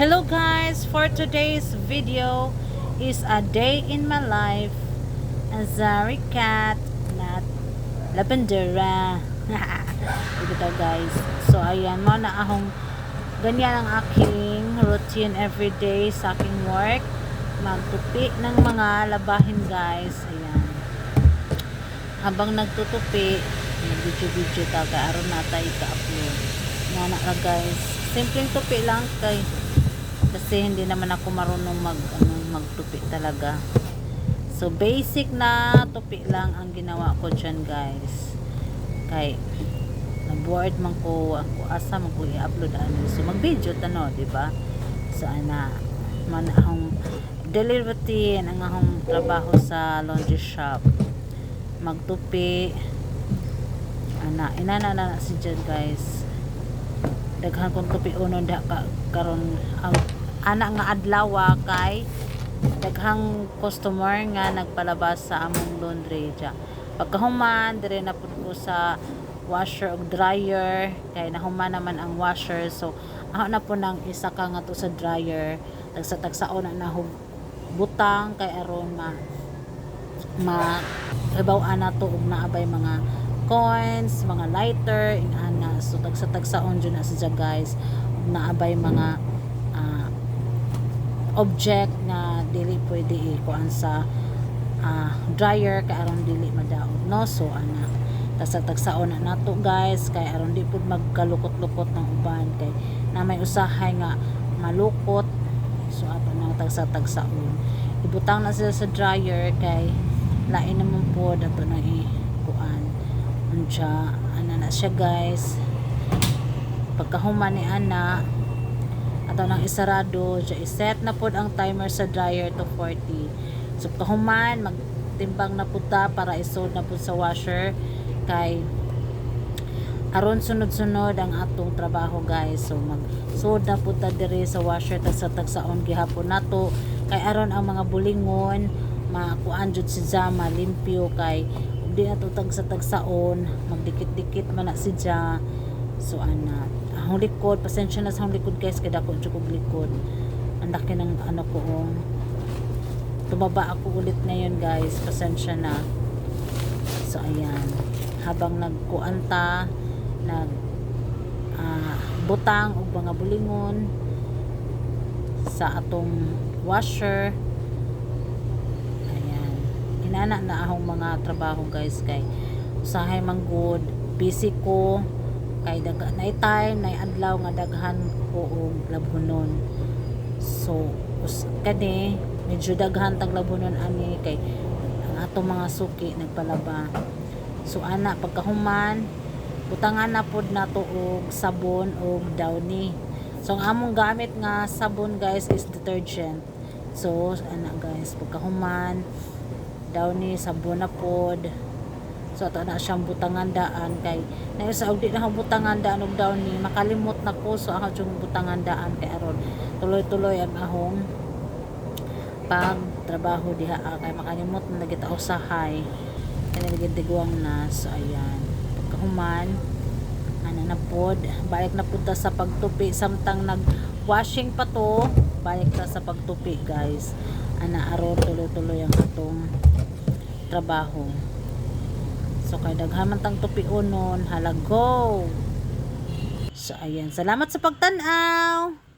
Hello guys, for today's video is a day in my life as a cat, not Lavendera. Ito guys. So ayan, mo na akong ganyan ang aking routine everyday sa aking work. Magtupi ng mga labahin guys. Ayan. Habang nagtutupi, video taga aron na tayo ka-upload. Nga na guys. Simpleng tupi lang kasi hindi naman ako marunong magtupi talaga. So basic na tupi lang ang ginawa ko dyan guys. Kay na-board man ko asa man ko i-upload so mag-video tano, di ba? So ana man akong daily routine ang akong trabaho sa laundry shop. Magtupi inana na si dyan guys. Daghan kong tupi unon karon anak nga adlaw kay daghang customer nga nagpalabas sa among laundry dya. Pagkahuman dire na pud ko sa washer ug dryer kay nahuman naman ang washer, so ako na po nang isa ka nga to sa dryer tagsa-tagsaon na butang kay aron ibaw ana to ug naabay mga coins, mga lighter inana, so tagsa-tagsaon jud na siya guys ug naabay mga object na dili pwede ikuan sa dryer kay aron dili madaog no. So ana tagsa-tagsaon na nato guys kay aron di pud magkalukot-lukot ng uban kay na may usahay nga malukot, so ato nang tagsa-tagsaon ibutang na sila sa dryer kay lain naman po dato na ikuan unsa ana na siya guys. Pagkahuman ni ana ato nang isarado dya, iset na pod ang timer sa dryer to 40. So kahuman magtimbang na pud ta para isod na pud sa washer kay aron sunod-sunod ang atong trabaho guys. So magsud na pud ta diri sa washer tagsa-tagsaon gihapon nato kay aron ang mga bulingon makuan jud si Zama limpyo kay ug di nato tagsa-tagsaon magdikit-dikit man na si Ja. So ana ang likod, pasensya na sa likod guys kay dako jud kog likod. Ang laki ng ko tumaba ako ulit ngayon guys, pasensya na. So ayan, habang nagkuanta butang og mga bulingon sa atong washer, ayan inana na akong mga trabaho guys kay usahay man good busy ko kay na time na adlaw nga daghan ko og labhonon. So kani medyo daghan tag labhonon ani kay ang atong mga suki nagpalaba. So ana pagkahuman butangan na pod nato og sabon og Downy. So ang among gamit nga sabon guys is detergent. So ana guys pagkahuman Downy sabon na pod. So ato na siyang butangan daan kay naisa og di na butangan daan og Downy makalimot na ko, so ako yung butangan daan kay aron tuloy-tuloy ang ahong pag trabaho diha kay makalimot na kita usahay kani gidiguang na. So ayan pagkahuman ana na pod balik na pud ta sa pagtupi samtang nag washing pa to, balik ta sa pagtupi guys ana aron tuloy-tuloy ang atong trabaho. So kay daghan man tang tupi unon, hala go. So ayan, salamat sa pagtan-aw.